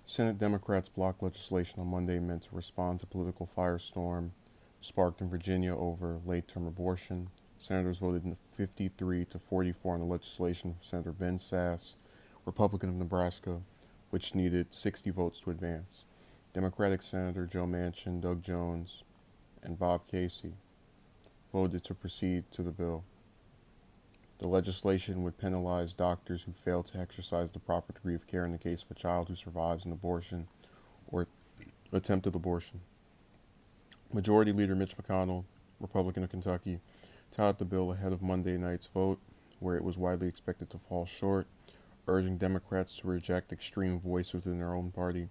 Senate Democrats blocked legislation on Monday meant to respond to political firestorm sparked in Virginia over late-term abortion. Senators voted 53 to 44 on the legislation from Senator Ben Sasse, Republican of Nebraska, which needed 60 votes to advance. Democratic Senator Joe Manchin, Doug Jones, and Bob Casey voted to proceed to the bill. The legislation would penalize doctors who fail to exercise the proper degree of care in the case of a child who survives an abortion or attempted abortion. Majority Leader Mitch McConnell, Republican of Kentucky, touted the bill ahead of Monday night's vote, where it was widely expected to fall short, urging Democrats to reject extreme voice within their own party.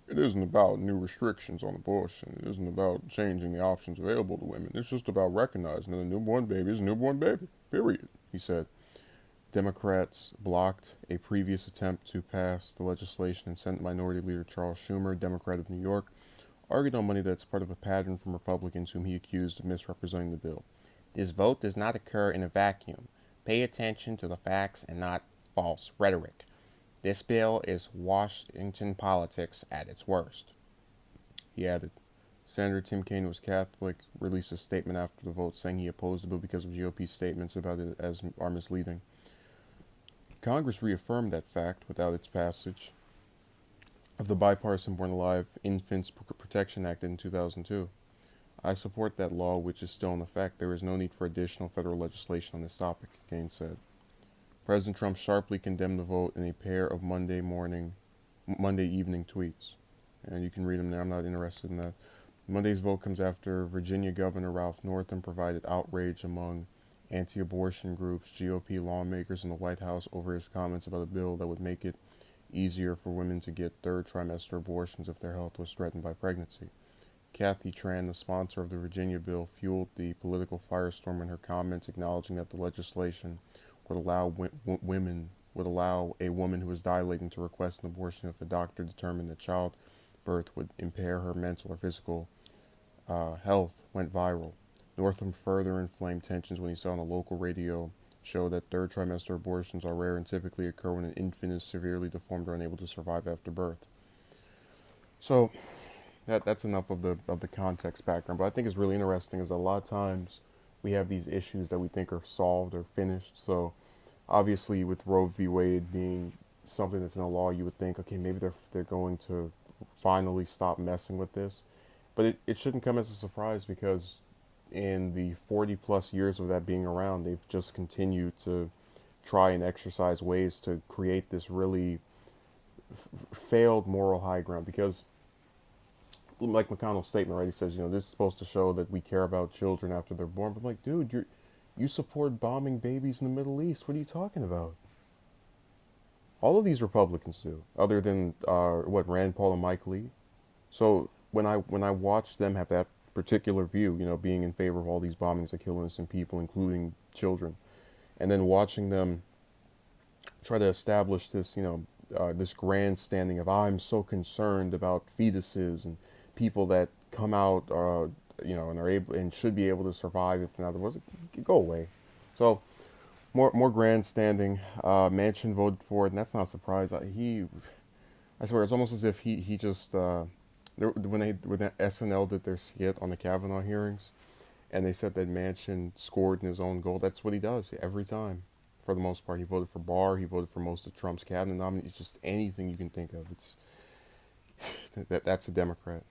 It isn't about new restrictions on abortion. It isn't about changing the options available to women. It's just about recognizing that a newborn baby is a newborn baby, period, he said. Democrats blocked a previous attempt to pass the legislation, and Senate Minority Leader Charles Schumer, Democrat of New York, argued on Monday that it's part of a pattern from Republicans whom he accused of misrepresenting the bill. This vote does not occur in a vacuum. Pay attention to the facts and not false rhetoric. This bill is Washington politics at its worst. He added. Senator Tim Kaine, who was Catholic, released a statement after the vote saying he opposed the bill because of GOP statements about it as are misleading. Congress reaffirmed that fact without its passage of the bipartisan Born Alive Infants Protection Act in 2002. I support that law, which is still in effect. There is no need for additional federal legislation on this topic, Kaine said. President Trump sharply condemned the vote in a pair of Monday evening tweets. And you can read them there. I'm not interested in that. Monday's vote comes after Virginia Governor Ralph Northam provided outrage among anti-abortion groups, GOP lawmakers, and the White House over his comments about a bill that would make it easier for women to get third trimester abortions if their health was threatened by pregnancy. Kathy Tran, the sponsor of the Virginia bill, fueled the political firestorm in her comments, acknowledging that the legislation would allow a woman who is dilating to request an abortion if a doctor determined that childbirth would impair her mental or physical health went viral. Northam further inflamed tensions when he said on a local radio show that third trimester abortions are rare and typically occur when an infant is severely deformed or unable to survive after birth. So that's enough of the context background. But I think it's really interesting is that a lot of times we have these issues that we think are solved or finished. So obviously with Roe v. Wade being something that's in the law, you would think, okay, maybe they're going to finally stop messing with this. But it shouldn't come as a surprise because in the 40 plus years of that being around, they've just continued to try and exercise ways to create this really failed moral high ground. Because like McConnell's statement, right, he says, this is supposed to show that we care about children after they're born. But I'm like, dude, you support bombing babies in the Middle East. What are you talking about? All of these Republicans do, other than Rand Paul and Mike Lee. So when I watch them have that particular view, being in favor of all these bombings that kill innocent people, including children, and then watching them try to establish this, this grandstanding of I'm so concerned about fetuses and people that come out, and are able and should be able to survive if they're not aborted. Go away. So more grandstanding. Manchin voted for it, and that's not a surprise. I swear, it's almost as if he just when SNL did their skit on the Kavanaugh hearings, and they said that Manchin scored in his own goal. That's what he does every time. For the most part, he voted for Barr. He voted for most of Trump's cabinet nominees. Just anything you can think of. That's a Democrat.